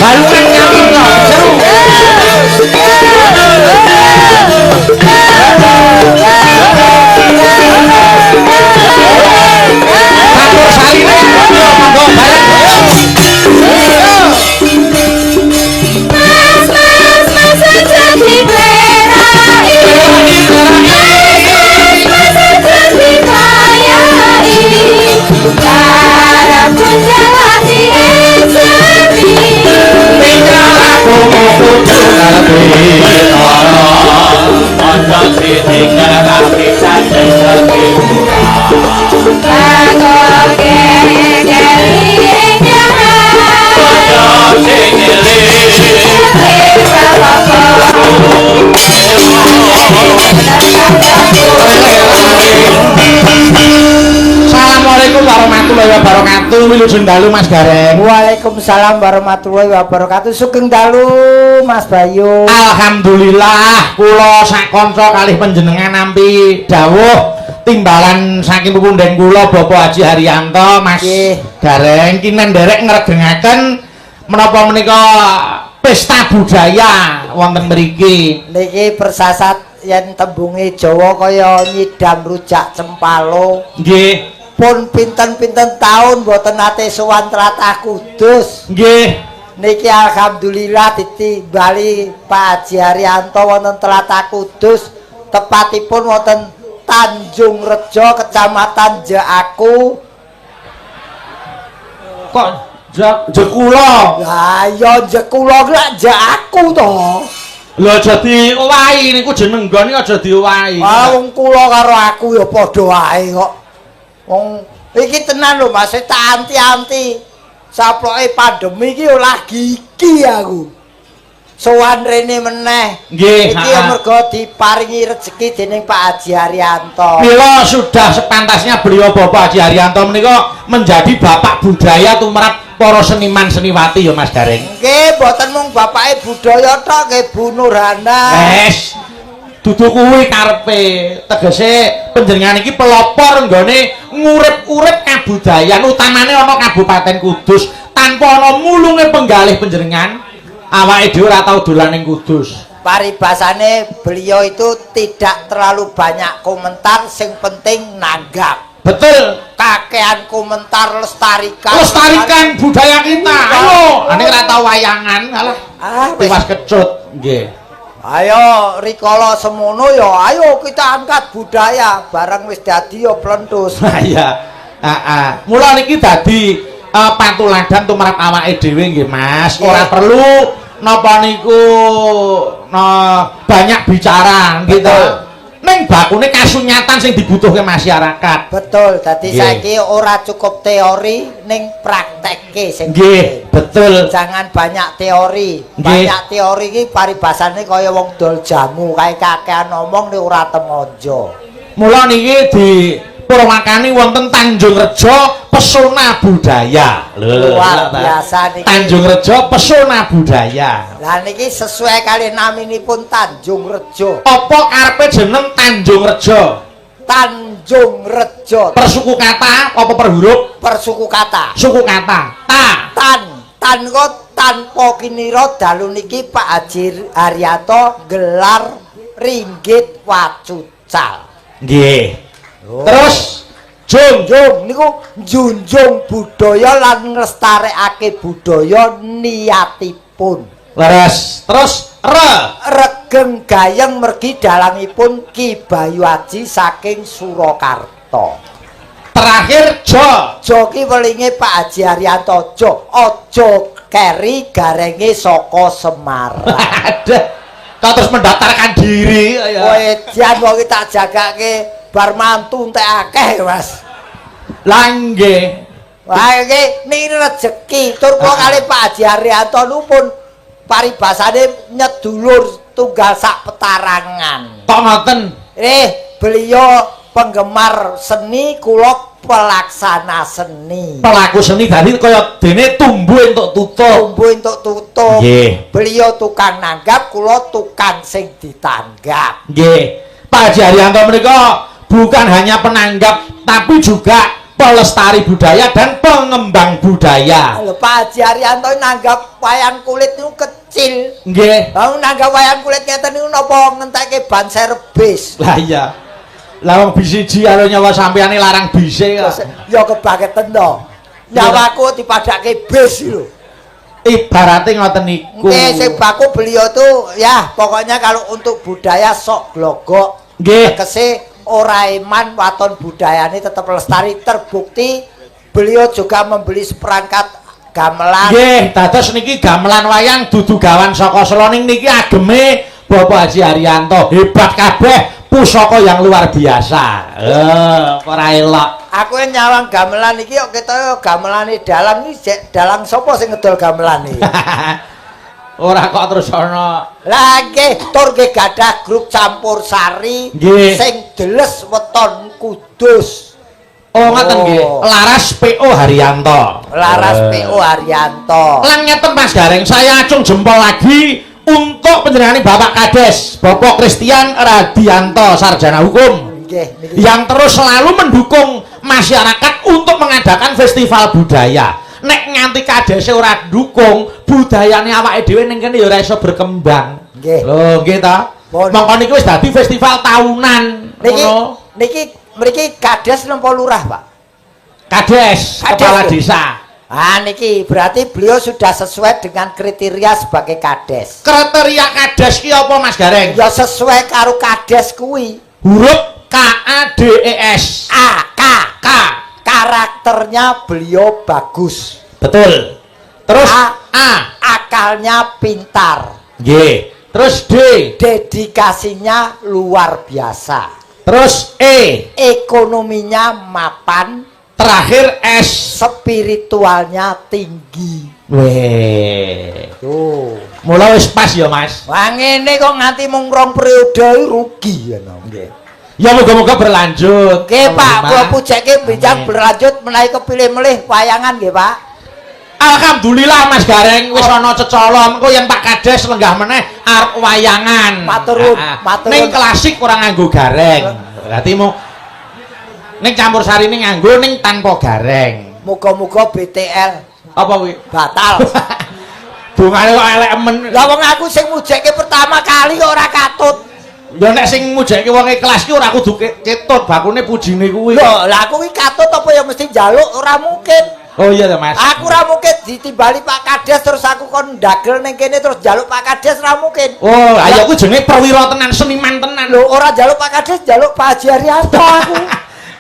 Balungan nyapino seru. Matur saline yo monggo bareng. Mas jadi berai. Mas jadi bayai. Cara menjalani esemi. Tinggal aku mau putus hati Ojo ditinggal tapi cantik lebih murah Aku kelinya. Ojo Assalamualaikum warahmatullahi wabarakatuh. Wilujeng dalu Mas Gareng. Waalaikumsalam warahmatullahi wabarakatuh. Sugeng dalu Mas Bayu. Alhamdulillah kula sak kanca kalih panjenengan nampi dawuh timbalan saking pepundhen kula Bapak Haji Haryanto Mas Gareng kinen nderek ngregengaken menapa menika pesta budaya wonten mriki. Niki persasat yen tembunge Jawa kaya nyidam rujak cempalo. Nggih. Pun pinten-pinten taun mboten nate sowan tlatah Kudus. Nggih. Niki alhamdulillah ditimbali Pak Haji Haryanto wonten tlatah Kudus, tepatipun wonten Tanjung Rejo, Kecamatan Jaku. Kok Jekula? Lah ya Jekula lak Jaku to. Lho aja diowahi niku jeneng nggon aja diowahi. Ah wong kula karo aku ya padha wae kok. Wong iki tenan lho Mas, tak anti-anti. Saploke pandemi iki olah gigi aku. Sowan rene meneh. Nggih, iki mergo diparingi rezeki dening Pak Haji Haryanto. Mila sudah sepantasnya beliau Bapak Haji Haryanto menika menjadi bapak budaya tumrap para seniman seniwati ya Mas Gareng. Nggih, mboten mung bapake budaya tok nggih Bu Nurhana. Wes. Dudu kuwi karepe. Tegese panjenengan iki pelopor nggone ngurip-urip kabudayan utamane ana Kabupaten Kudus tanpa ana mulunge penggalih panjenengan. Awake dhewe ora tau dolan ning Kudus. Paribasane beliau itu tidak terlalu banyak komentar, sing penting nanggap. Betul, kakean komentar lestarikan budaya kita. Ayo, ane ora tau wayangan, alah. Tiwas kecut, nggih. Ayo rikala semono ya, ayo kita angkat budaya bareng wis dadi ya plentus. Iya. Heeh. Mula niki dadi patuladan tumrap awake dhewe nggih, Mas. Ora perlu napa niku banyak bicara gitu. Ning bakune kasunyatan sing dibutuhke masyarakat. Betul, dadi saiki ora cukup teori ning praktekke sing nggih, betul. Jangan banyak teori. Banyak teori iki paribasane kaya wong dol jamu, kae kakean ngomong nek ora temonjo. Mula niki di Purwakani wonten Tanjung Rejo Pesona Budaya. Luar biasa niki. Tanjung Rejo Pesona Budaya. Lah niki sesuai kali naminipun Tanjung Rejo. Apa karepe jeneng Tanjung Rejo? Tanjung Rejo. Persuku kata apa per huruf? Persuku kata. Suku kata. Tan kok tanpa kinira dalu niki Pak Haji Haryanto gelar ringgit wacucal. Nggih. Terus junjung niku junjung budaya lan nglestarekake budaya niatipun. Leres. Terus regeng gayeng mergi dalangipun Ki Bayu Aji saking Surakarta. Terakhir Jo ki welinge Pak Haji Haryanto Jo aja keri garenge saka Semarang. Ada. Kau terus mendaftarkan diri ya. Kowe jan kok tak jagake bar mantu entek akeh Mas. Lah nggih. Wah iki niki rezeki tur kula kali Pak Haji Haryanto pun paribasane nyedulur tunggal sak petarangan. Kok ngoten? Beliau penggemar seni, kula pelaksana seni. Pelaku seni dadi kaya dene tumbuh entuk tutup. Nggih. Beliau tukang nanggap, kula tukang sing ditanggap. Nggih. Pak Haji Haryanto menika bukan hanya penanggap tapi juga pelestari budaya dan pengembang budaya. Lho Pak Haji Haryanto nanggap wayang kulit niku kecil. Nggih. Lah nanggap wayang kulit ngeten niku napa ngentekke ban servis. Lah iya. Lah wong bisiji karo nyawa sampeyane larang bise kok. Ya kebaketen to. Nyawaku dipadake bis lho. Ibarate ngoten niku. Nggih, sing baku beliau tuh ya pokoknya kalau untuk budaya sok glogok. Nggih. Tegese ora iman waton budayane tetap lestari, terbukti beliau juga membeli seperangkat gamelan. Nggih, dados niki gamelan wayang dudu gawan saka Solo niki ageme Bapak Haji Haryanto. Hebat kabeh, pusaka yang luar biasa. Ora elok. Aku nyawang gamelan iki kok kita gamelane dalang iki dalang sapa sing ngedol gamelan iki? Ora kok terus ana. Lah nggih, tur nggih gadah grup campur sari sing deles weton Kudus. Oh ngoten nggih. Laras PO Haryanto. Laras PO Haryanto. Lang ngeten Mas Gareng, saya acung jempol lagi untuk penjenengan Bapak Kades, Bapak Christian Radianto sarjana hukum. Nggih, yang terus selalu mendukung masyarakat untuk mengadakan festival budaya. Nek nganti kadese ora dukung, budayane awake dhewe ning kene ya ora iso berkembang. Nggih. Lho, nggih ta? Mongko niki wis dadi festival tahunan. Niki mriki Kades napa lurah, Pak? Kades, kepala desa. Ah niki berarti beliau sudah sesuai dengan kriteria sebagai Kades. Kriteria Kades ki apa Mas Gareng? Ya sesuai karo Kades kuwi. Huruf KADES. K. Karakternya beliau bagus. Betul. Terus A. Akalnya pintar. G. Terus D. Dedikasinya luar biasa. Terus E. Ekonominya mapan. Terakhir S. Spiritualnya tinggi. Weh. Tuh. Mulai wis pas ya Mas. Wah ngene kok nganti mung rong periode rugi ya nggih. Ya moga-moga berlanjut. Nggih Pak, kula pujake bijak berlanjut menawi kepilih melih wayangan nggih Pak. Alhamdulillah Mas Gareng wis ana cecolon engko yen Pak Kades lenggah meneh arep wayangan. Maturun. Ning klasik ora nganggo gareng. Berarti mau ning campur sari ning nganggo ning tanpa gareng. Muga-muga BTL Apa kuwi? batal. Bungane kok elek men. Lah wong aku sing mujeke pertama kali kok ora katut. Ya nek sing mujeke wong kelas ki ora kudu ketut bakune pujine kuwi. Lho, lah aku ki katut apa ya mesti njaluk ora mungkin. Oh iya ta Mas. Aku ora mungkin ditimbali Pak Kades terus aku kon ndagel ning kene terus njaluk Pak Kades ora mungkin. Oh, ayo kuwi jenenge perwira tenan, seniman tenan. Lho, ora njaluk Pak Kades, njaluk Pak Haji Haryanto aku.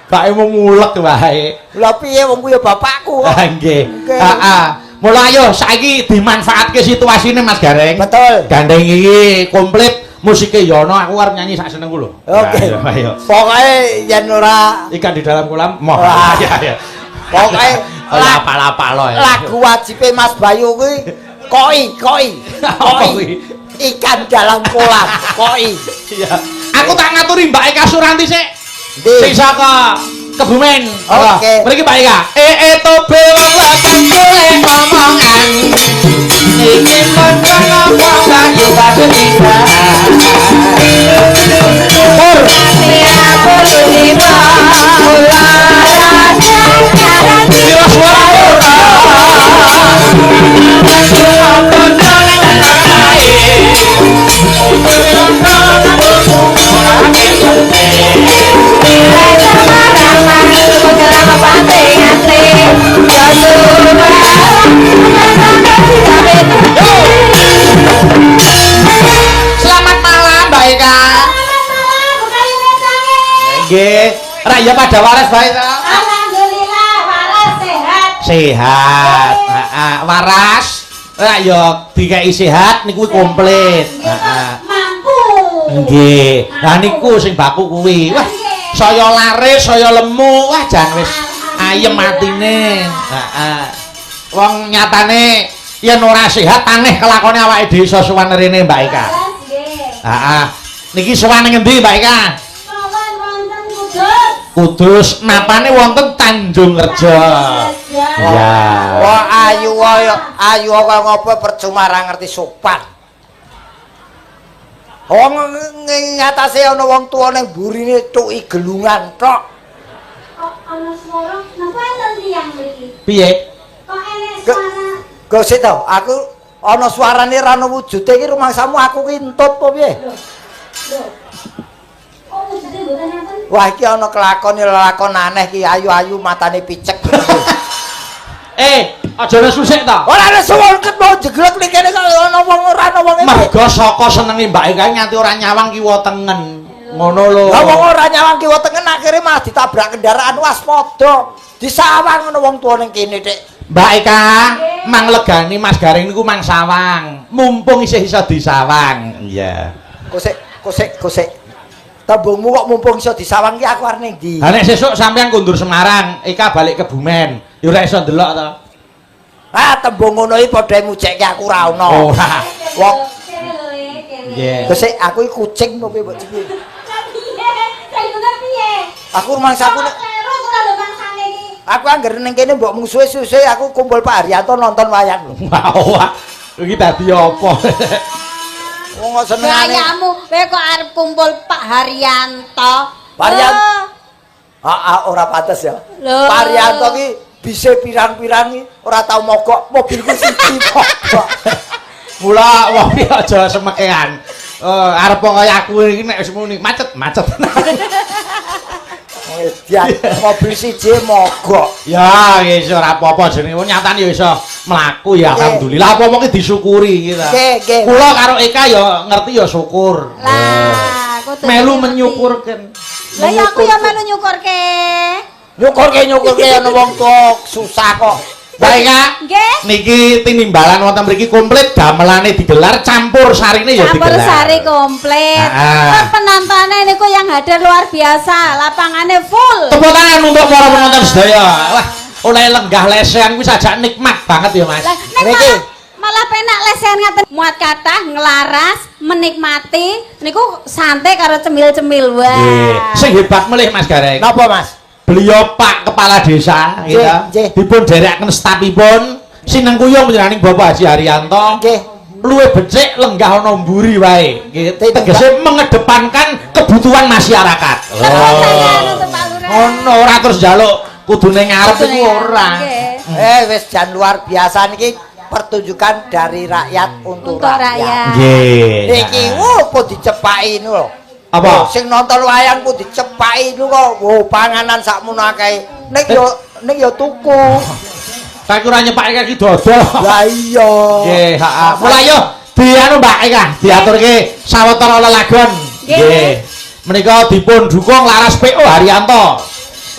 Bake mau ngulek wae. Lah piye wong ku ya bapakku kok. Nggih. Heeh. Mula ayo saiki dimanfaatke situasine Mas Gareng. Betul. Gandeng iki komplit musike Yono aku arep nyanyi sak senengku lho. Oke. Ayo. Pokoke yen ora Ikan di dalam kolam. Moh. Wah. Ya ya. pokoke lapa-lapa lo ya. lagu wajibe Mas Bayu kuwi koi. Apa kuwi? Ikan dalam kolam, koi. Iya. Aku tak ngaturi Mbak Eka Suranti sik. Ndi? Sing saka Kebumen. Oke. Mriki Mbak Eka. Tobe wong wetan golek omongan. Iki monggo napa gak yo badhe Selamat malam Mbak Eka. Nggih, raya pada waras bae ta? Alhamdulillah, waras sehat. Sehat. Heeh, waras. Lah ya dikai sehat niku komplit. Heeh. Mampu. Nggih. Lah niku sing baku kuwi. Wah, saya laris, saya lemu. Wah, jan wis ayem atine. Heeh. Wong nyatane yen ora sehat aneh kelakone awake dhewe iso sowan rene Mbak Eka. Nggih. Heeh. Niki sowan ning endi Mbak Eka? Sowan wonten Kudus. Kudus napane wonten Tanjungrejo. Iya. Wah ayu kok ngopo percuma ra ngerti sopan. Wong ing atase ana wong tuwa ning burine tuki gelungan tok. kok ana swara napa enten tiyang mriki? Piye? Kok enek suara? Gosik to, aku ana suarane ra ono wujude iki rumangsamu aku ki entut apa piye? Lho. Kok wujude mboten enten? Wah iki ana kelakon aneh ki ayu-ayu matane picek. Aja nesusik ta. Ora ana suweket mau jeglek ning kene kok ana wong ora ana wong Mergo saka senenge mbake kae nganti ora nyawang kiwa tengen. Ngono lho. Lah wong ora nyawang kiwa tengen akhire malah ditabrak kendaraan waspada. Disawang ana wong tuwa ning kene, Dik. Mbak Eka, mang legani Mas Garing niku mang sawang. Mumpung isih iso disawang. Iya. Kosek. Tembungmu kok mumpung iso disawang ki aku arep ning ndi? Ha nek sesuk sampean kundur Semarang, Eka balik Kebumen. Ya ora iso ndelok to. Ah tembung ngono iki padha ngujekke aku ra ono. Ora. Wong Kene lho, kene. Nggih. Kosek aku iki kucing to piye mbok cilik. Lah piye? Saiki piye? Aku rumangsaku Kok karo ora lho mangsane iki. aku anggar ning kene mbok musuhe suwe aku kumpul Pak Haryanto nonton wayang lho. Wah. Iki dadi apa? Wong kok senengane. Gayamu, kowe kok arep kumpul Pak Haryanto. Pak Haryanto. Ora pantes ya. Lho. Pak Haryanto ki bisa pirang-pirang iki ora tau mogok mobilku siji mogok. Mula wong iki aja semekean. Arep kaya aku iki nek wis muni macet. Dia mobil siji mogok. Ya, wis ora apa-apa jenenge wong nyatane ya iso mlaku ya alhamdulillah. Apa-apa ki disyukuri kita. Nggih. Kula karo Eka ya ngerti ya syukur. Lah, kudu Melu ngerti. menyukurken. Lah ya aku ya melu nyukurke. Nyukurke ana wong tuwa susah kok. Mbak Eka, Nggih. niki tinimbalan wonten mriki komplit gamelane digelar campur sarine ya Campur digelar. sari komplit. Penontonnya niku yang hadir luar biasa, lapangannya full. Tepuk tangan untuk para penonton sedaya. Wah, oleh lenggah lesehan kuwi sajak nikmat banget ya, Mas. Lah, nek Niki. malah penak lesehan ngaten muat kathah ngelaras menikmati niku santai karo cemil-cemil wae. Nggih. Sing hebat melih Mas Gareng. Napa, Mas? Beliau Pak Kepala Desa Nggih, gitu. nggih. Dipun derekaken stafipun sinengkuyung panjenenganing Bapak Haji Haryanto. Nggih. Luwih becik lenggah ana mburi wae. Nggih, Tindak. tegese mengedepankan kebutuhan masyarakat. Tepuk tangan untuk Pak Lurah. Ngono ora terus njaluk kudune ngarep Kudune iku ora. ngarep, Wis jan luar biasa niki pertunjukan dari rakyat untuk Untuk rakyat. Nggih. Niki pun dicepaki niku lho. Apa? Sing nonton wayang pun dicepaki niku kok. Panganan sakmono akeh. Ning yo tuku. Tak kira nyepake kaki dodol. Lah iya. Nggih, heeh. Mulai yo dianu Mbak Eka, diaturke sawetara lelagon. Nggih. Menika dipun dukung laras PO Haryanto.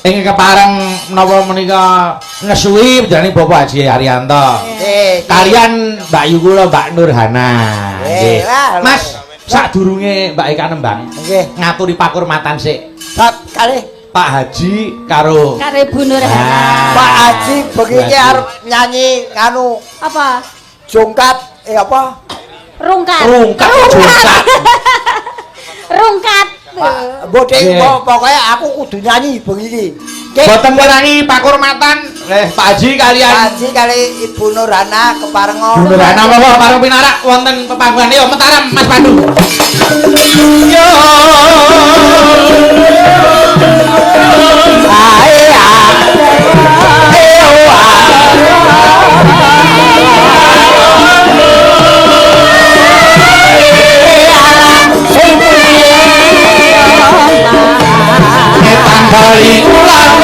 Ing kepareng menapa menika ngesuwi panjenengan Bapak Haji Haryanto. Nggih. Kalian Mbak Yu kula Mbak Nurhana. Nggih. lah. Mas, sadurunge Mbak Eka nembang, Nggih. ngaturi pakurmatan sik. Kalih Pak Haji karo Kare Bu Nurhana. Ah. Pak Haji begini Haji. arep nyanyi anu Apa? jongkat apa? Rungkat. rungkat jongkat. Rungkat. Bodhe Nggih. pokoknya aku kudu nyanyi begini. Nggih. Boten ngurangi pakurmatan. Pak Haji Pak kalian Haji kali Ibu Nurhana keparenga. Bu Nurhana monggo pareng pinarak wonten pepanggonan yo Mataram Mas Pandu. Yo. Kali ulang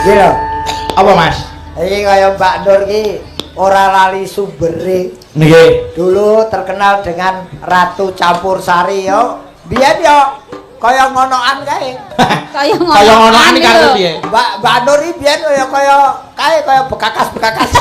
Gila. apa Mas? Iki kaya Mbak Nur ki ora lali sumbere. Nggih. Dulu terkenal dengan Ratu Campur Sari yo. Biyen yo kaya ngonoan kae. Kaya ngono. Kaya ngonoan iki karo piye? Mbak Nur iki biyen kaya kae kaya bekakas-bekakas.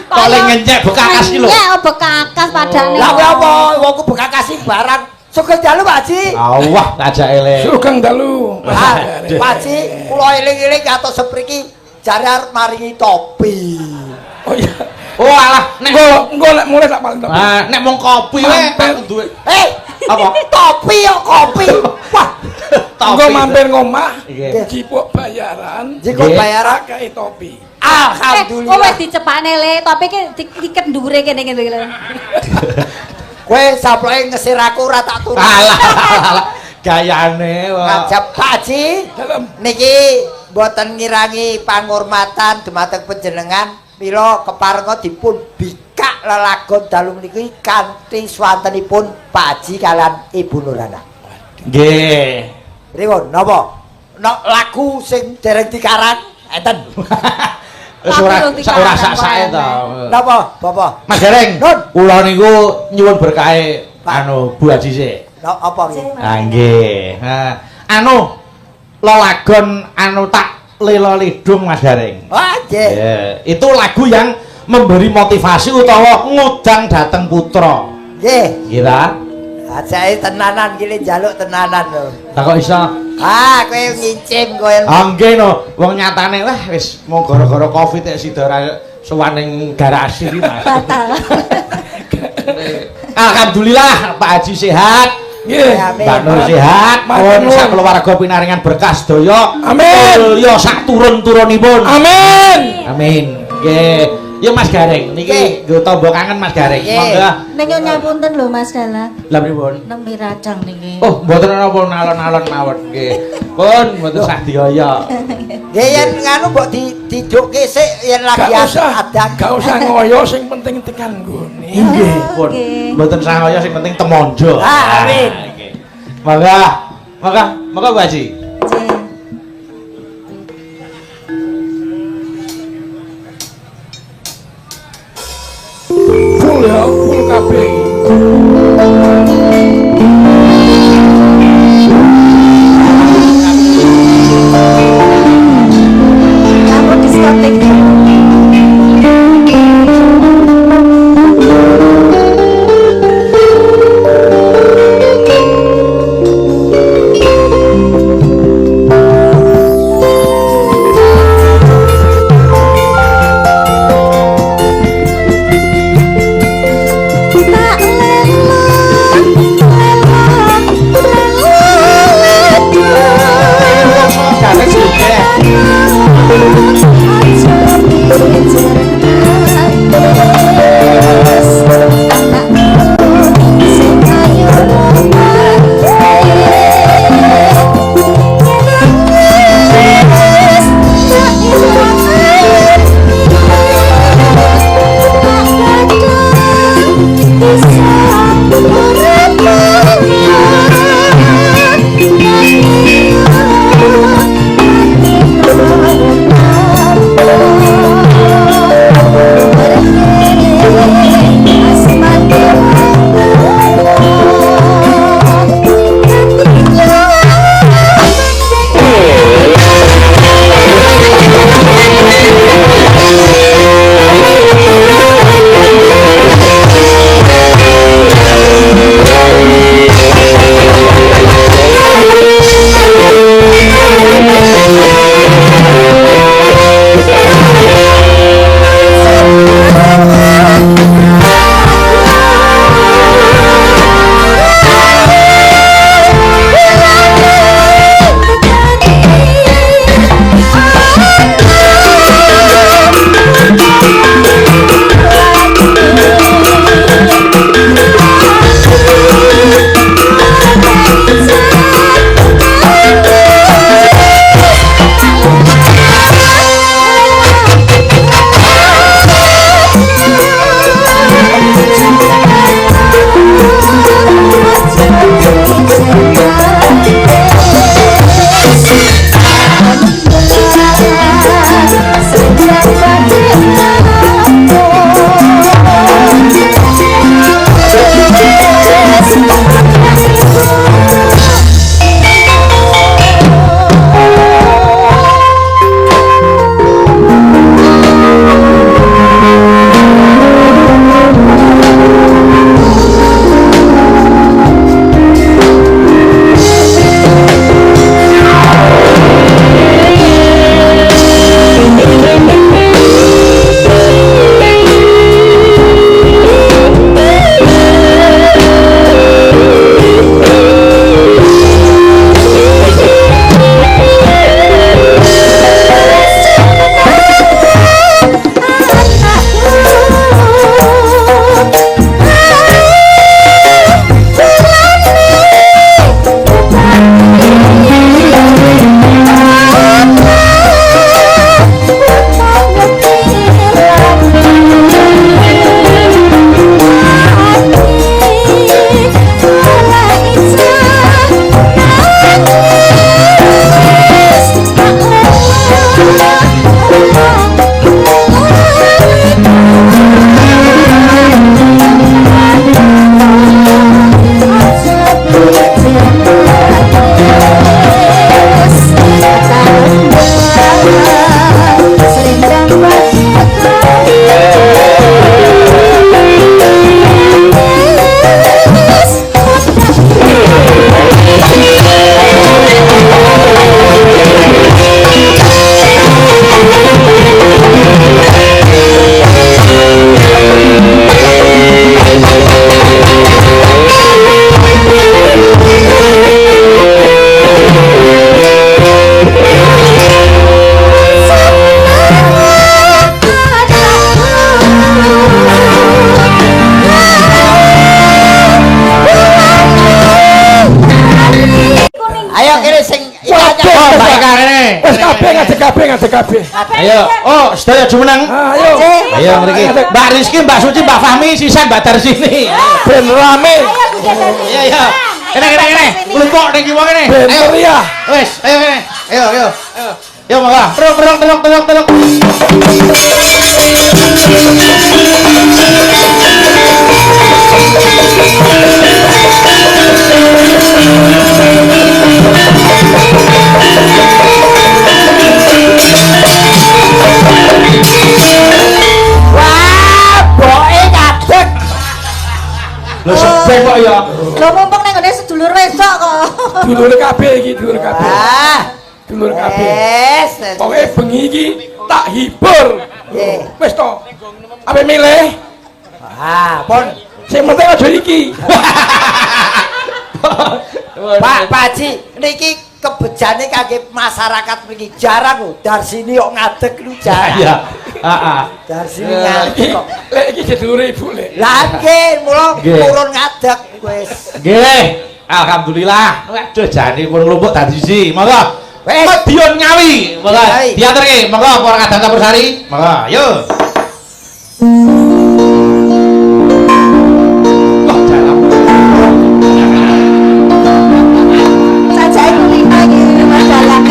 Paling ngenyek bekakas iki lho. Ya bekakas padane. Lah kowe apa wongku bekakas iki barang. Sugeng dalu Pak Haji. Awah ajake le. Sugeng dalu. Pak Haji, kula eling-eling katos sepriki jare arep maringi topi. Oh iya. Oh alah nek Engko lek mulai tak paling topi. ah nek mung kopi wae Mampir. aku duwe. Apa? Topi kok kopi. Wah, Engko mampir ngomah, Nggih. jipuk bayaran, jiko Nggih. bayaran. pakai topi. Oh Alhamdulillah. wis dicepakne le, tapi ki diket ndure kene iki lho. Kowe saploke ngesir aku ora tak turun. Alah. Gayane kok. Ngajak Pak Haji. Dalam Niki mboten ngirangi panghormatan dumateng panjenengan. Mila keparenga dipun bikak lelagon dalu niki kanthi swantenipun Pak Haji kalian Ibu Nurana. Nggih. Pripun napa? Nek lagu sing dereng dikarang enten. Wis ora sak-sae to. Napa, Bapak? Mas Gareng, Nun. kula niku nyuwun berkahe Pak. anu Bu Haji sik. Apa nggih? Ah nggih. Anu lelagon anu tak Lelo Lidung Mas Gareng. Wah, nggih. Itu lagu yang memberi motivasi utawa ngudang dateng putra. Nggih. Kira? Ajake tenanan iki njaluk tenanan lho. Lah kok iso? Ah, kowe ngincim kowe. Ah nggih no, wong nyatane wah wis mau gara-gara Covid nek sida ora sowan ning garasi iki Mas. Batal. Alhamdulillah Pak Haji sehat. nggih. Amin. Mbak Nur sehat, Matur pun nuwun. sak keluarga pinaringan berkah sedaya. Amin. Mulya sak turun-turunipun. Amin. Amin. Nggih. Ya Mas Gareng niki nggo tamba kangen Mas Gareng. Nggih. Monggo. Niki nyapunten lho Mas Dalang. Lah pripun? Nembe racang niki. Oh, mboten napa nalon-nalon mawon nggih. Pun mboten sadyaya. Nggih yen nganu mbok didukke sik yen lagi adan. Gak usah ngoyo sing penting tekan nggone. Nggih, pun. Nggih. Mboten sahaya sing penting temonjo. Ah, amin. Nggih. Monggo Bu Haji. Nggih. Full ya, full kabeh. Kamu diskotik. Tak kabeh. Oh, Mbak Eka kene. Wis ngadeg kabeh. Ayo. Oh, sedaya jumeneng. Ayo. Ayo mriki. Mbak Rizky, Mbak Suci, Mbak Fahmi, sisan Mbak Darsini. Ben rame. Iya, iya. Kene. Kelompok ning kiwa kene. Ben meriah. Wis, ayo kene. Ayo. Yo monggo. Teluk. Wah, boke ngadeg. Lho sepe kok ya. Lho mumpung ning ngene sedulur wedok kok. Dulur kabeh iki, dulur kabeh. Ah, Dulur kabeh. wes. Pokoke bengi iki tak hibur. Nggih. Wis to. Ape milih? Ah, pun Sing penting aja iki. Pak Haji, niki kebejane kangge masyarakat mriki jarang lho. Darsini kok ngadeg lu jarang. Iya. Heeh. Darsini Iya. ngadeg kok. Lek iki sedulure ibu lek. Lah nggih, mulo Nggih. turun ngadeg wis. Nggih. Alhamdulillah. Waduh jane pun nglumpuk dadi siji. Monggo. Wes. Madiun Ngawi. Monggo. Ngawi. Diaturke. Monggo para kadang Campur-sari. Monggo. Ayo. Wah, dalam. Sajake kulino iki Mas Dalang.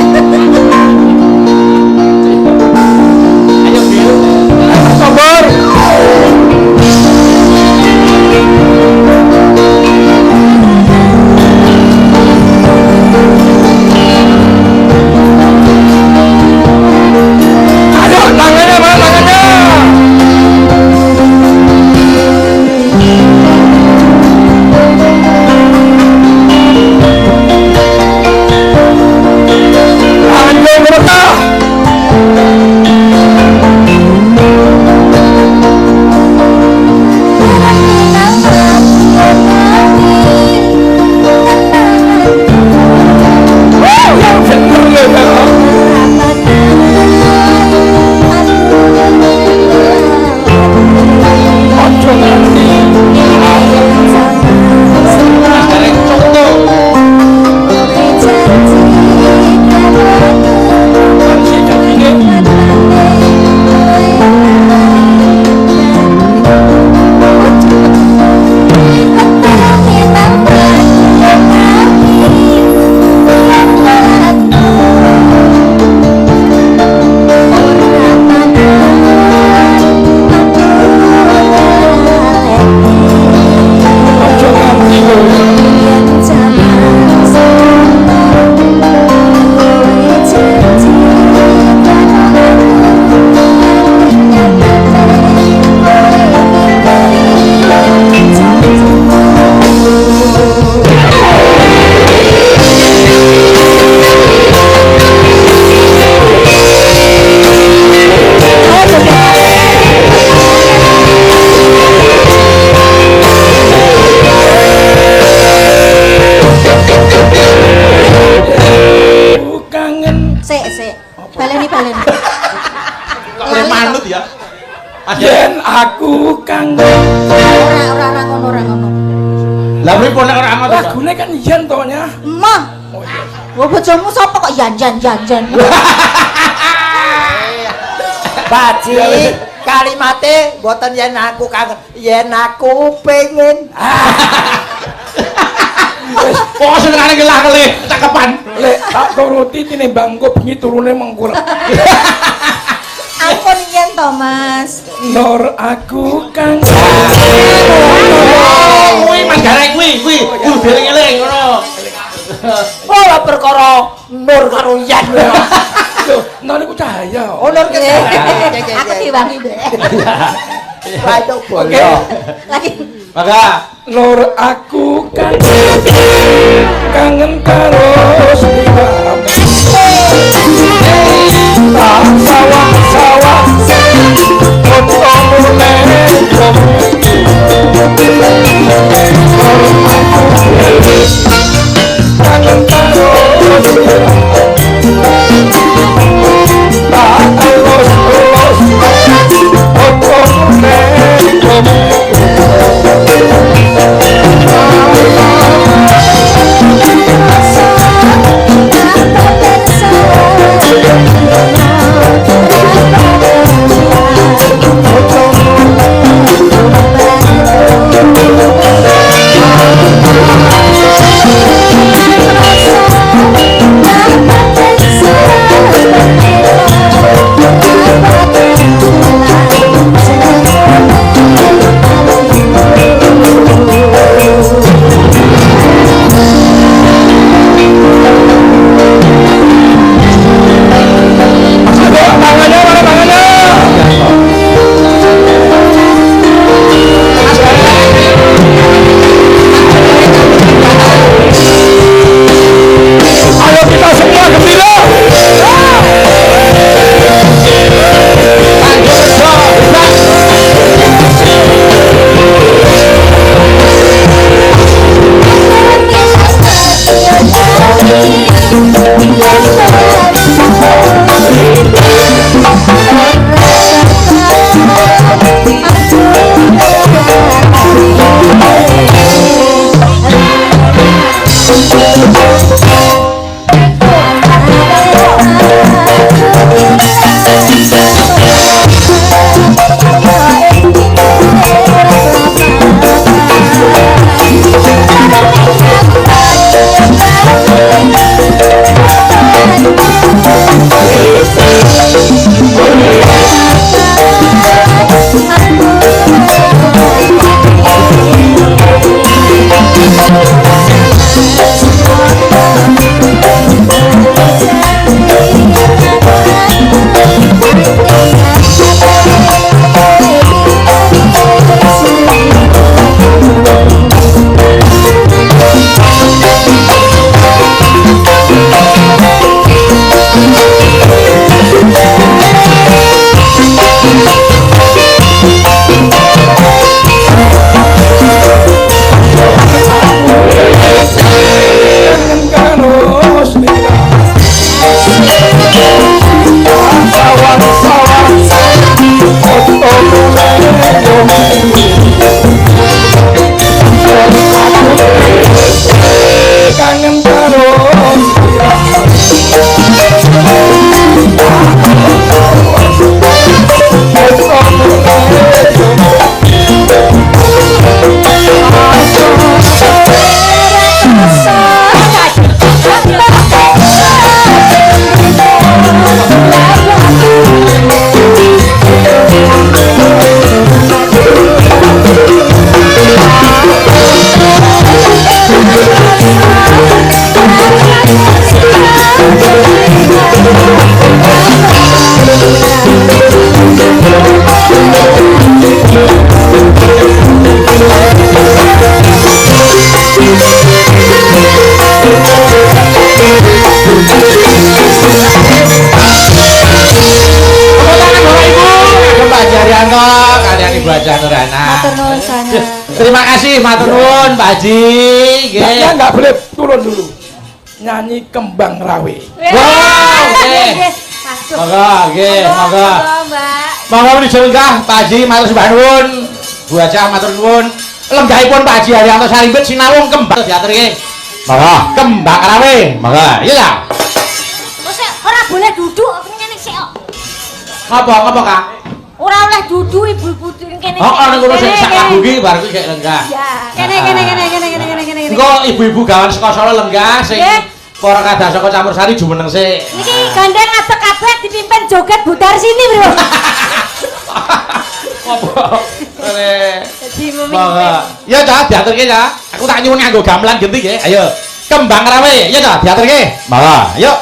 Ayo, Bil. Sabar. Ayo tangannya mana tangannya? Ayo mereka. Yang bener ya. Ojo nganti. Derek contoh. Masih jadinya. Ojo nganti lho. Aku kangen Sik. Baleni. Kok le manut ya? yen aku kangen. Ora ngono. Lah pripun nek ora ngono? Lagune kan yen to nya. Emah. Oh iya. Wo bojomu sapa kok jan. Baji, kalimate mboten yen aku kangen, yen aku pengen. Kok senengane gelah kele cakepan. Lek tak turuti tinimbang engko bengi turune mengkur. Ampun yen to, Mas. Nur aku kangen. Kuwi manggare kuwi. Kudu dieling-eling ngono. Ora perkara nur karo yen. Lho, nur iku cahaya. Oh, nur kene. Aku diwangi, Mbak. Lah itu boleh. Lagi Maka Nur aku kangen karo sliwam. Tak sawah-sawah fotomune kangen karo sliwam. Tak elus-elus fotomune Aku sana. Terima kasih matur nuwun Pak Haji. Saya Nggih. nggak boleh turun dulu. Nyanyi Kembang Rawe. Wow, nggih. Monggo, nggih, monggo. Mbak. Monggo menuju lenggah Pak Haji matur sembah nuwun. Bu Haja matur nuwun. Lenggahipun Pak Haji Haryanto Sarimbit sinawung kembang diaturke. Monggo, Kembang Rawe. Monggo. Iya ta? Wes ora boleh duduk kene sik kok. Ngapa Kak? Ora oleh duduk ibu-ibu kene. Oh, nek ngono sing sak lagu iki bar iki lenggah. Ya, kene. Engko ibu-ibu gawan saka Solo lenggah sing para kadah saka Campur Sari jumeneng sik. Niki gandeng ngadeg kabeh dipimpin joget Budar sini, Bro. Apa? Rene. Dadi memimpin. Monggo. Ya ta, diaturke ya. Aku tak nyuwun nganggo gamelan genti nggih. Ayo. Kembang Rawe. Ya ta, diaturke. Monggo. Ayo.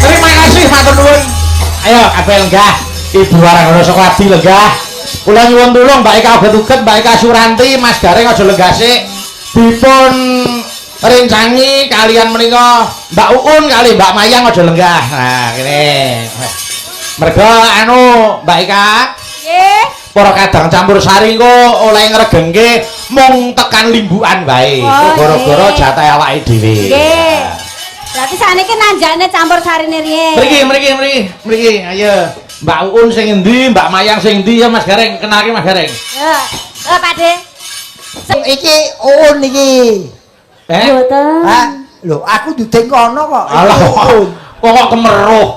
Terima kasih matur nuwun. Ayo kabeh lenggah. Ibu Waranggono Sokladi lenggah. Kula nyuwun tulung Mbak Eka uget-uget, Mbak Eka Suranti, Mas Gareng aja lenggase dipun rencangi kalian menika Mbak Uun kali Mbak Mayang aja lenggah. Nah, kene. Mergo anu Mbak Eka, Nggih. para kadang campur sari kok oleh ngregengke mung tekan limbukan wae. Oh, Gara-gara nggih. jatah awake dhewe. Nggih. Berarti sakniki nanjakne campur sarine riyen. Mriki, ayo. Mbak Uun sing endi, Mbak Mayang sing endi ya Mas Gareng, kenalke Mas Gareng. Ya, Pak De. Iki Uun iki. Mboten. Hah? Lho, aku dudeng kono kok. Iki Alah, Uun. kok kemeruh.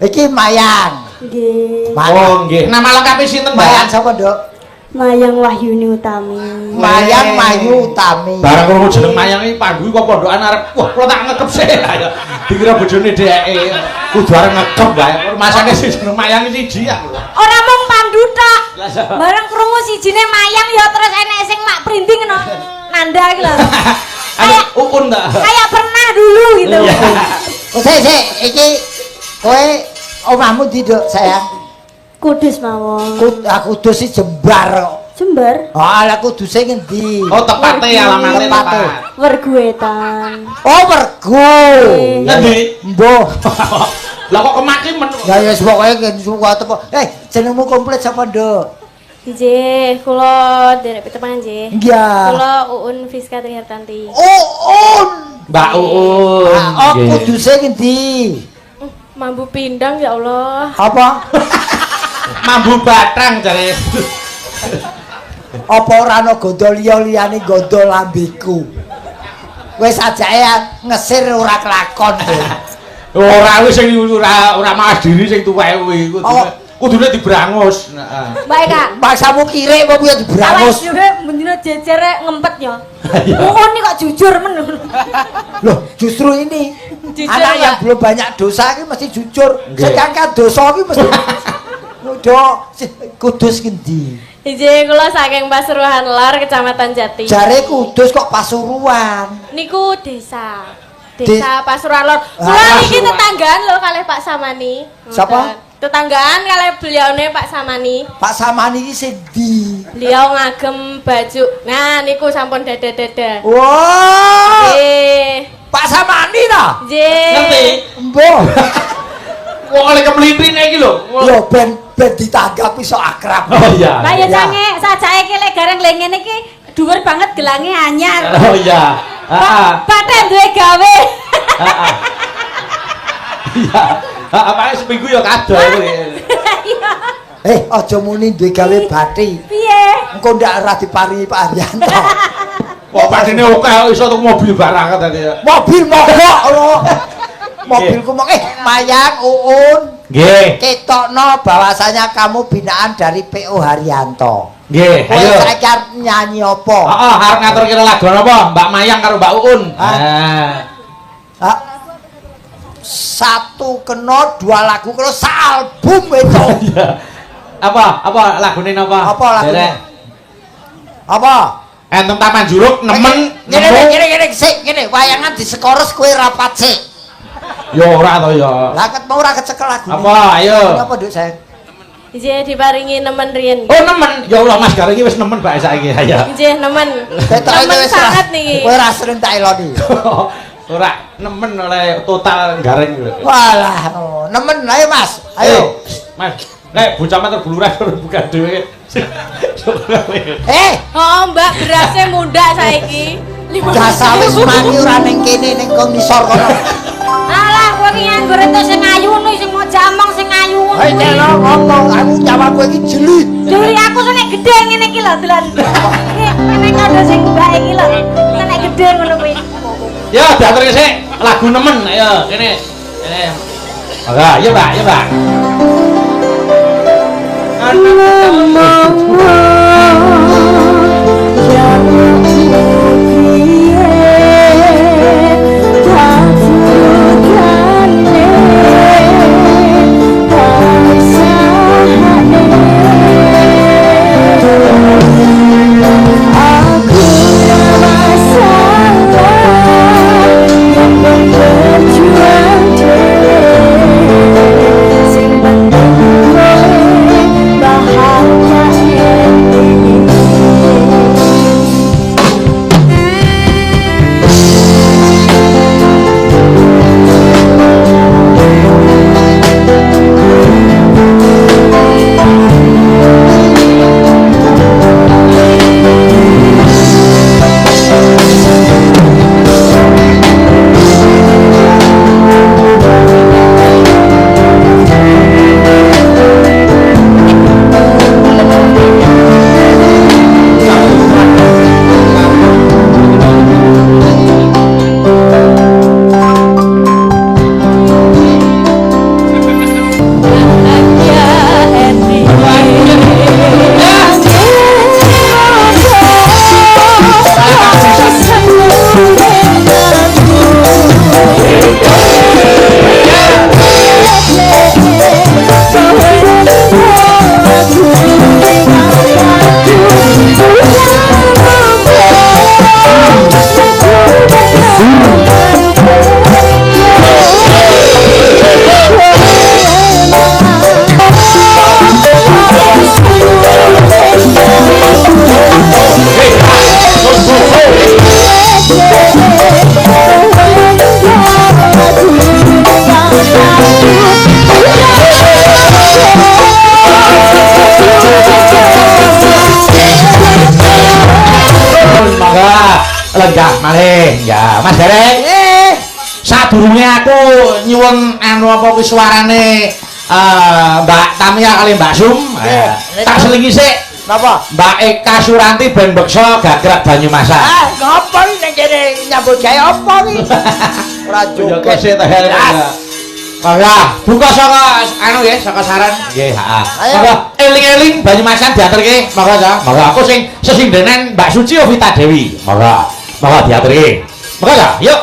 Iki Mayang. Nggih. Oh, nggih. Nama lengkape sinten, Mayang Mbak? sapa, Dok? Mayang Wahyuni Utami. Mayang Mayu Utami. Barang krungu jeneng Mayang iki Pandu kok pondokan arep wah kula tak ngekep sih. Ayo. Dikira bojone dheke. Kudu arep ngekep wae. Masane sing jeneng Mayang siji ya. Ora mung Pandu tok. Bareng krungu sijine Mayang ya terus enek sing mak printing no. Nanda iki lho. Kayak Uun ta. Kayak pernah dulu gitu. Iya. Oh, sik, iki kowe omahmu ndi, Dok, sayang? Kudus mawon. Kudus si Jembar kok. Jember. Oh, ala kuduse ngendi? Oh, tepate alamate Tepate. tepat. Werguetan. Oh, Wergo. Ngendi? Mbuh. Lah kok kemaki men. Ya ya pokoke suka tepo. Jenengmu komplit sapa, Nduk? Nggih, kula derek pitepan nggih. Iya. Kula Uun Fiska Trihartanti. Uun. Mbak Uun. Oh, Nggih. kuduse ngendi? Mambu pindang ya Allah. Apa? Mambu batang jare. Apa ora ana gondo liya-liyane gondo lambeku? Wis ajake ngesir ora kelakon. Ora wis sing ora maas diri sing tuwek kuwi. Oh. Kudune dibrangus. Heeh. Mbak Eka. Maksamu kirik apa piye dibrangus? Awake dhewe mendina jejere ngempet ya. Uun iki kok jujur men. Loh, justru ini Jujur, anak yang Pak. belum banyak dosa ini mesti jujur. Nggih. Sedangkan dosa ini mesti udah kudus ngendi. Ije kula saking Pasuruan Lor, Kecamatan Jati. Jare kudus kok Pasuruan. Niku desa. Desa Pasuruan Lor. Ah, Kula niki Pasuruan. tetanggaan lho kalih Pak Samani. Siapa? Tetanggaan kalih beliaune Pak Samani. Pak Samani iki sendi. Beliau ngagem baju. Nah, niku sampun dada-dada. Wah, Nggih. Pak Samani ta? Ngerti? Nggih. Mbah. Wong oleh kemlitrine iki lho. Yo ben ditanggapi sok akrab. Oh iya. Lah ya Ya. sange sajake iki lek gareng lek ngene iki dhuwur banget gelange anyar. Oh iya. Heeh. Paten duwe gawe. Heeh. Iya. Heeh, paling seminggu ya kadol kuwi. Iya. Aja muni duwe gawe bathi. Piye? Engko ndak ora diparingi Pak Aryanto. Kok padine akeh iso tuku mobil barang tadi ya. Mobil mogok lho. Mobilku mong Mayang Uun. Nggih. Ketokno bahwasanya kamu binaan dari PO Haryanto. Nggih, Kowe ayo. saiki arep nyanyi apa? Heeh, arep ngatur kira lagu apa? Mbak Mayang karo Mbak Uun. Hah? Nah. Ah, satu kena, dua lagu kena, sealbum itu. Iya. Apa lagune napa? Apa lagune? Derek. Apa? Entem Taman Juruk nemen Ngene sik ngene wayangan disekores kowe rapat sik. Ya ora to ya. Lah ket mau ora kecekel lagune. Apa? Ayo. Apa Nduk sayang? Ije diparingi nemen riyen. Oh nemen. Ya Allah Mas Gareng iki wis nemen bae saiki. Ayo. Ije nemen. Ketok Nemen wis sangat niki. Kowe ora sering tak eloni. Ora nemen oleh total Gareng lho. Walah, nemen ayo Mas. Ayo. Mas, nek bocah matur buluran bukan dhewe. Oh, Mbak berasnya muda saiki. Jasa wis mani ora ning kene ning komisor kono. Alah, kowe ki nganggur entuk sing ayu ngono sing mau jamong sing ayu ngono. Hei telo ngomong aku jawab kowe iki jeli. Juri aku sing gede ngene iki lho, dolan. Nek ada sing bae iki lho. Nek gede ngono kuwi. Ya, diaturke sik lagu nemen. Ayo, kene. Kene. Oke, ya Mbak, ya Mbak. Bahagia lenggah malih ya Mas Gareng sadurunge aku nyuwun anu apa kuwi suarane Mbak Tamia kali Mbak Sum tak selingi sik napa Mbak Eka Suranti ben beksa gagrak Banyumasan ngapa ning kene nyambut gawe apa iki ora joget sik ta Mangga, buka saka anu nggih, saka saran. Nggih, heeh. Mangga eling-eling Banyumasan diaturke. Mangga, mangga aku sing sesindenen Mbak Suci Ovita Dewi. Mangga. Mangga diaturke. Mangga, yuk.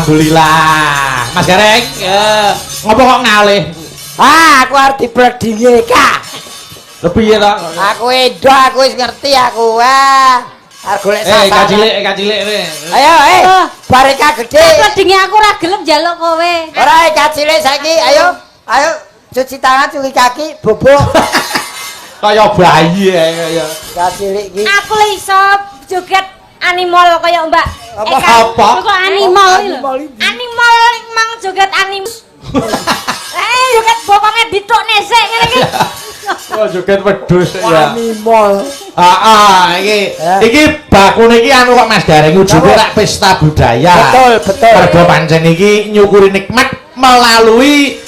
Alhamdulillah. Mas Gareng, ngopo kok ngalih? Aku arep dibledinge Kak. Lebih ya toh? Aku edo, aku wis ngerti aku. Arep golek sasaran. Kacilik re. Ayo, bareka gede. Wedinge aku ora gelem njaluk kowe. Ora kacilik saiki, ayo. Ayo cuci tangan, cuci kaki, bobok. Kaya bayi ya. Kacilik iki. Aku le iso joget animal kaya Mbak. Apa? Kok animal iki lho. Animal iki. Animal mang joget animal. Joget bokonge dituk nesek ngene iki. Oh, joget wedhus ya. Animal. Iki bakune iki anu kok Mas Gareng ujune rak pesta budaya. Betul. Mergo pancen iki nyukuri nikmat melalui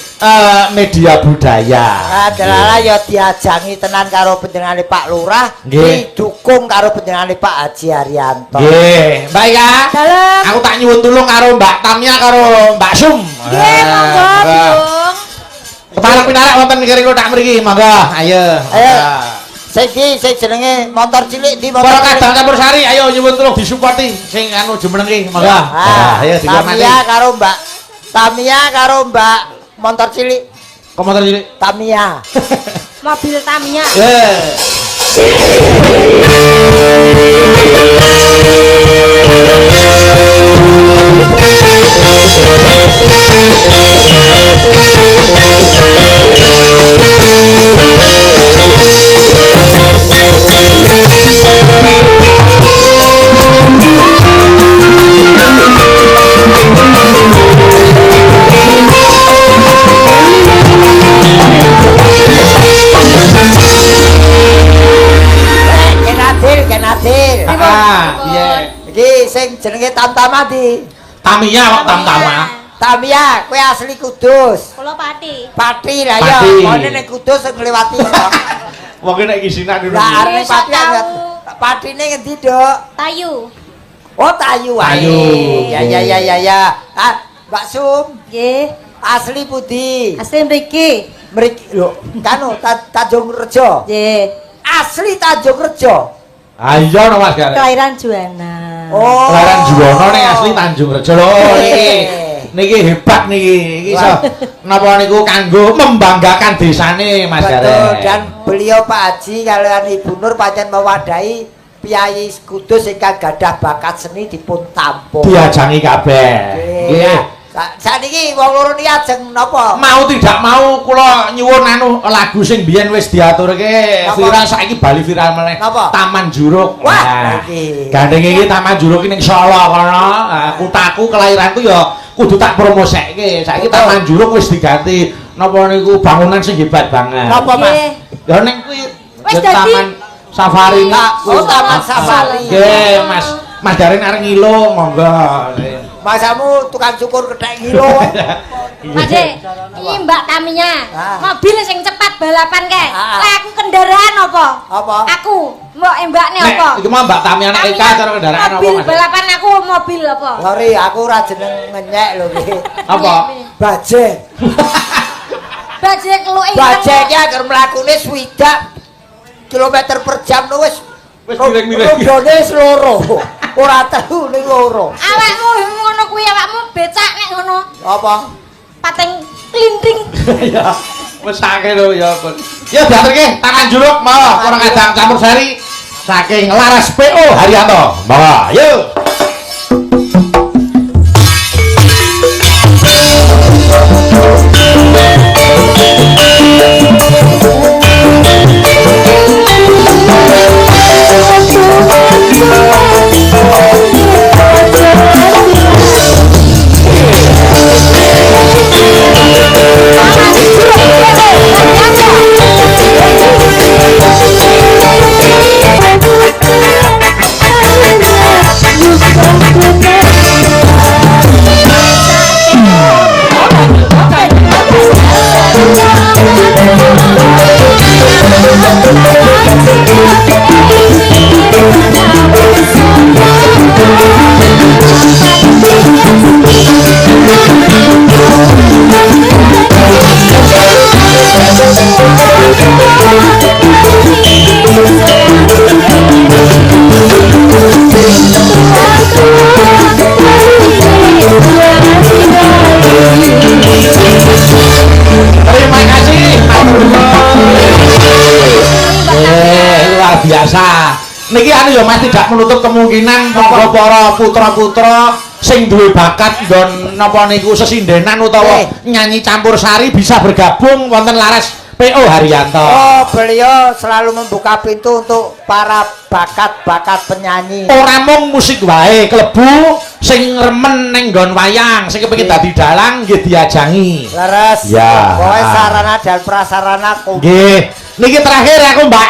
media budaya. Adalah ya diajangi tenan karo panjenengane Pak Lurah, didukung karo panjenengane Pak Haji Haryanto. Nggih, Mbak Ika. Dalem. Aku tak nyuwun tulung karo Mbak Tamia karo Mbak Sum. Nggih, monggo, Bung. Keparek pinarak wonten kira tak mriki, monggo. Ayo. Sing jenenge motor cilik di motor. Para kadang campur sari, ayo nyuwun tulung disupporti sing anu jumeneng iki, monggo. Ayo dikamati. Tamia karo Mbak motor cilik. Kok motor cilik? Tamia. Mobil Tamiya. Kenatil. Iya. Iki sing jenenge Tamtama di. Tamia kok Tamtama. Tamia, kowe asli Kudus. Kula Pati. Pati lah ya, kene ning Kudus sing ngliwati. Wong nek isinan dulu. Lah arep Pati anget. Patine ngendi, Dok? Tayu. Oh, Tayu wae. Tayu. Ya. Mbak Sum, Nggih. asli pundi? Asli mriki. Mriki lho, kanu Tanjung Rejo. Nggih. Asli Tanjung Rejo. Ayo no Mas Gareng. Kelahiran Juwana. Oh. Kelahiran Juwono ning asli Tanjung Rejo lho niki hebat niki. Iki iso napa niku kanggo membanggakan desane Mas Betul, Gareng. dan beliau Pak Haji kalian Ibu Nur pancen mewadahi piyai Kudus ingkang gadah bakat seni dipun tampung. Diajangi kabeh. Nggih. Saniki wong loro niki ajeng napa? Mau tidak mau kula nyuwun anu lagu sing biyen wis diaturke Napa? viral saiki bali viral meneh. Napa? Taman Juruk. Wah, iki. Gandeng iki Taman Juruk iki ning Solo kono. Kutaku kelahiranku ya kudu tak promosekke. Saiki Betul. Taman Juruk wis diganti napa niku bangunan sing hebat banget. Napa, Mas? Nggih. Ya ning kuwi Wis ya dadi Taman Safari. Oh, Taman Safari. Nggih, Mas. Mas Gareng arep ngilo monggo. Masamu tukang cukur kethek ngilo. Mas iki Mbak Tamiya. Mobil sing cepat balapan kae. Ah. Lah aku kendaraan apa? Apa? Aku mbok mbakne Nek apa? iki mah Mbak Tamia nek Eka cara kendaraan apa Mobil Mas? balapan aku mobil apa? Sorry, aku ora jeneng ngenyek lho iki. Apa? Bajek. Bajek lu Bajek iki agar mlakune 60 kilometer per jam lho wis miring-miring. rodone wis loro. Ora telu ning loro. Awakmu ngono kuwi awakmu becak nek ngono. Apa? Pateng klinting. Ya, wis akeh lho ya. Ya diaturke Taman Juruk mau kurang kadang campur sari saking Laras PO Haryanto. Monggo, yuk. You luar biasa. Niki anu ya Mas tidak menutup kemungkinan monggo para putra-putra sing duwe bakat nggon napa niku sesindenan utawa nyanyi campursari bisa bergabung wonten Laras PO Haryanto. Oh, beliau selalu membuka pintu untuk para bakat-bakat penyanyi. Ora mung musik wae, klebu sing remen ning nggon wayang, sing kepengin dadi dalang nggih diajangi. Leres. Ya. Pokoke sarana dan prasarana Nggih. Niki terakhir aku Mbak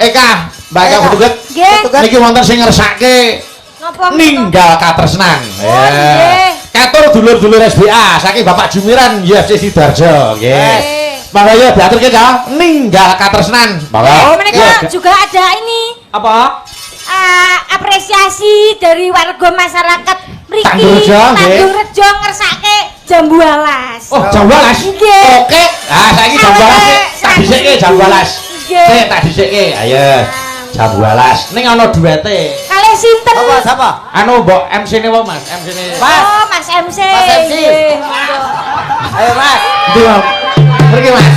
Eka, Mbak Eka Butuget. Nggih. Niki wonten sing ngersake Napa? ninggal katresnan. Oh, nggih. Katur dulur-dulur SBA saking Bapak Jumiran YFC Sidarjo. Nggih. Monggo ya diaturke ya, ninggal katresnan. Oh, Monggo. mereka juga ada ini. Apa? Apresiasi dari warga masyarakat mriki Tanggulrejo, nggih. Tanggulrejo ngersake jambu alas. Oh, jambu alas. Nggih. Oke. Ah, saiki jambu alas. Tak dhisike jambu alas. Nggih. Sik tak dhisike. Ayo. Jambu alas. Ning ana duwete. Kalih sinten? Siapa? Anu mbok MC-ne wae Mas, MC-ne. Oh, Mas MC. Mas MC. Nggih, monggo. Ayo, Mas. Ndi, Mas? Pergi, Mas.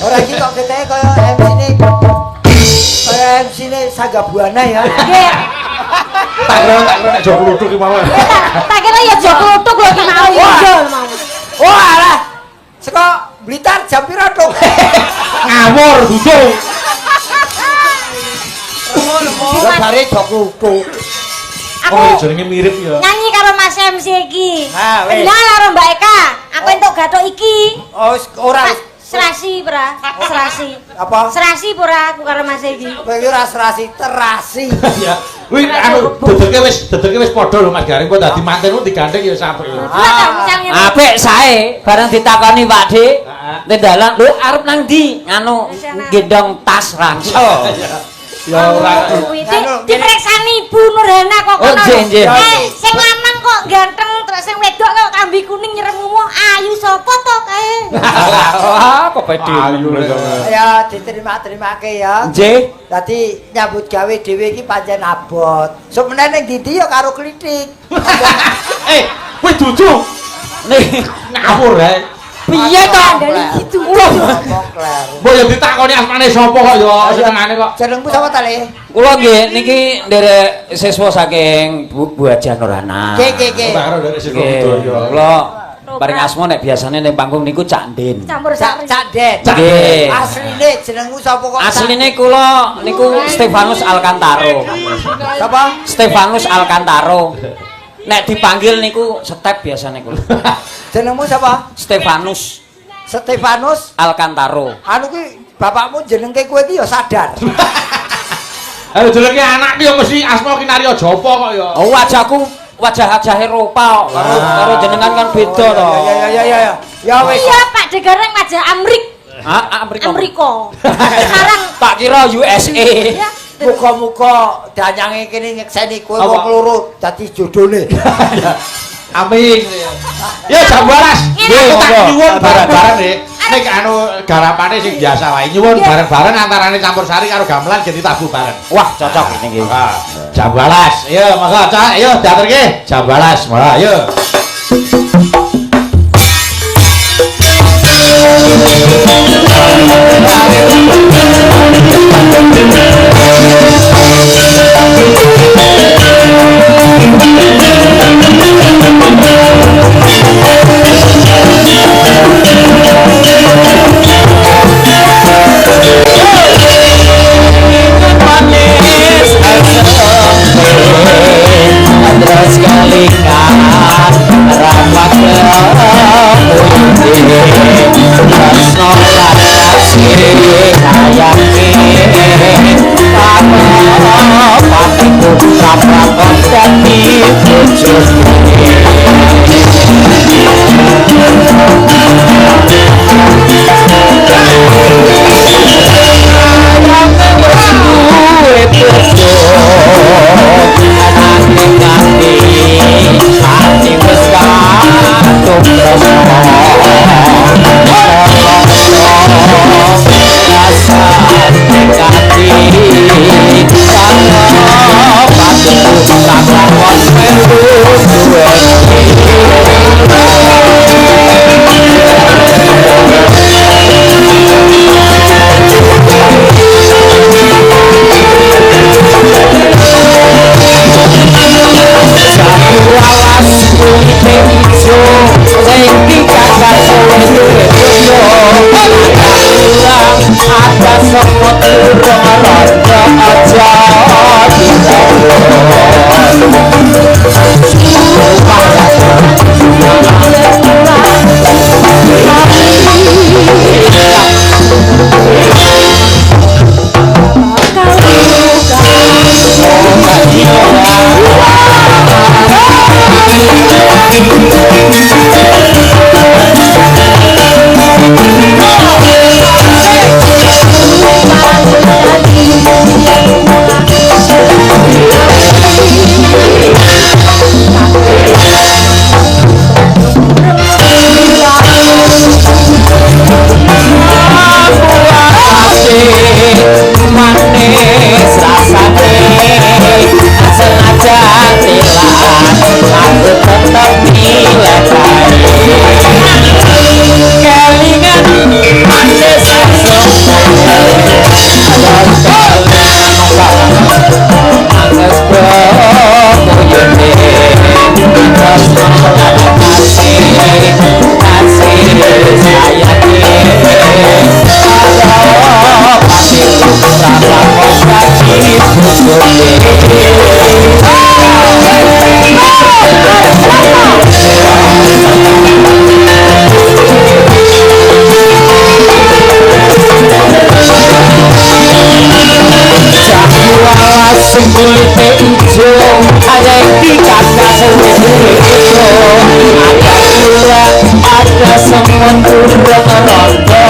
Ora iki kok keteke kaya MC ne. Kaya MC ne Sagabuana ya. Nggih. Tak kira nek jok kluthuk iki mau. Tak kira ya joko utuk lho iki mau ya mau. Oh, alah. Seko Blitar jam piro, Tuk? Ngawur duduk. Lah bare jok kluthuk. Aku Oh, jenenge mirip ya. nyanyi karo Mas MC iki. Ah, wis. Lah karo Mbak Eka. Aku entuk gathuk iki. Oh, ora. Serasi, Pra. Serasi. Apa? Serasi pura aku karo Mas iki. Kowe iki ora serasi, terasi. Ya. Wih, anu dedeke wis padha lho Mas Garing kok dadi mantenmu digandeng ya sampe. Apik sae, bareng ditakoni Pak Dik. Ning dalan lho arep nang ndi? Anu gendong tas rangso. Ya ora. Dipreksani Ibu Nurhana kok Oh, kono. nggih. Sing lanang kok ganteng, terus sing wedok kok kambi kuning nyeremu ayu sapa to kae? Wah, kok pede. Ya diterima-terimake ya. Nggih. Dadi nyambut gawe dhewe iki pancen abot. Sok meneh ning ndi ya karo klitik. Wih dudu. Nih, Ngawur ae. piye to? Gitu. Ngomong kleru. Mbok ya ditakoni asmane sapa kok ya senengane kok. Jenengmu sapa ta, Le? Kula nggih niki nderek siswa saking Bu Haja Nurhana. Nggih. Karo dari sing Nggih. Budaya. Kula paring asma nek biasane ning panggung niku Cak Ndin. Campur sari. Cak Den. Nggih. Asline jenengmu sapa kok? Asline kula niku Stefanus Alcantaro. Sapa? Stefanus Alcantaro. Nek dipanggil niku Step biasane kula. Jenengmu sapa? Stefanus Stefanus Alcantaro. anu kuwi bapakmu jenengke kowe iki ya sadar. Ayo jenenge anak ki ya mesti asma Kinarya Japa kok ya. Oh, wajah Eropa karo jenengan kan beda to. Ya. Ya wis. Iya, Pak Degareng wajah Amrik. Amerika. Sekarang Tak kira USA. ya Muga-muga danyange kene nyekseni kowe Apa? wong loro dadi jodone. Amin. Ya jam 12. Nggih, tak nyuwun bareng-bareng nek nek anu garapane sing biasa wae nyuwun bareng-bareng antarane campursari karo gamelan jadi tabu bareng. Wah, cocok ini nggih. Wah, jam 12. Ayo, monggo Cak, ayo diaturke. Jam 12. Monggo ayo. Terus kelingan rapat semun urung rondo aja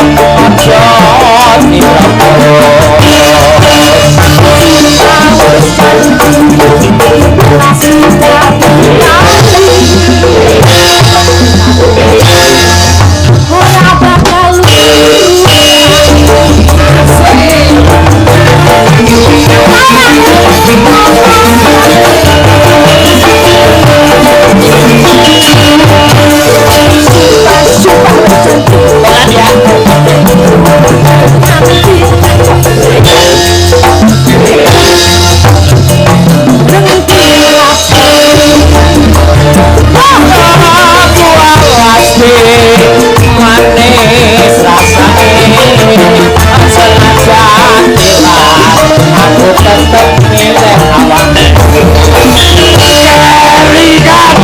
Ora bakal manis rasane senajan hilang aku tetep milih awakmu Kerikan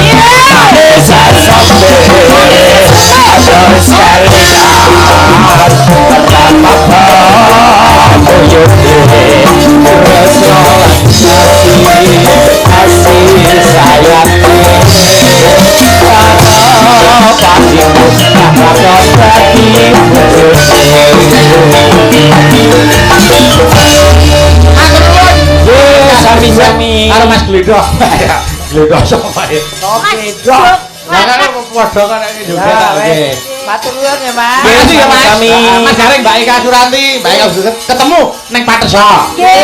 bisa sampai ada sekalian pertama buyut terus kasih sayang sami-sami karo Mas Gledok. Gledok sapa ya? Oke, dok. Lah kan padha kan iki juga. Ya, Oke. wes. Matur nuwun ya, Mas. Nggih, ya Mas. Sami-sami. Mas Gareng Mbak Eka Suranti, Mbak Eka ketemu ning Patesa. nggih.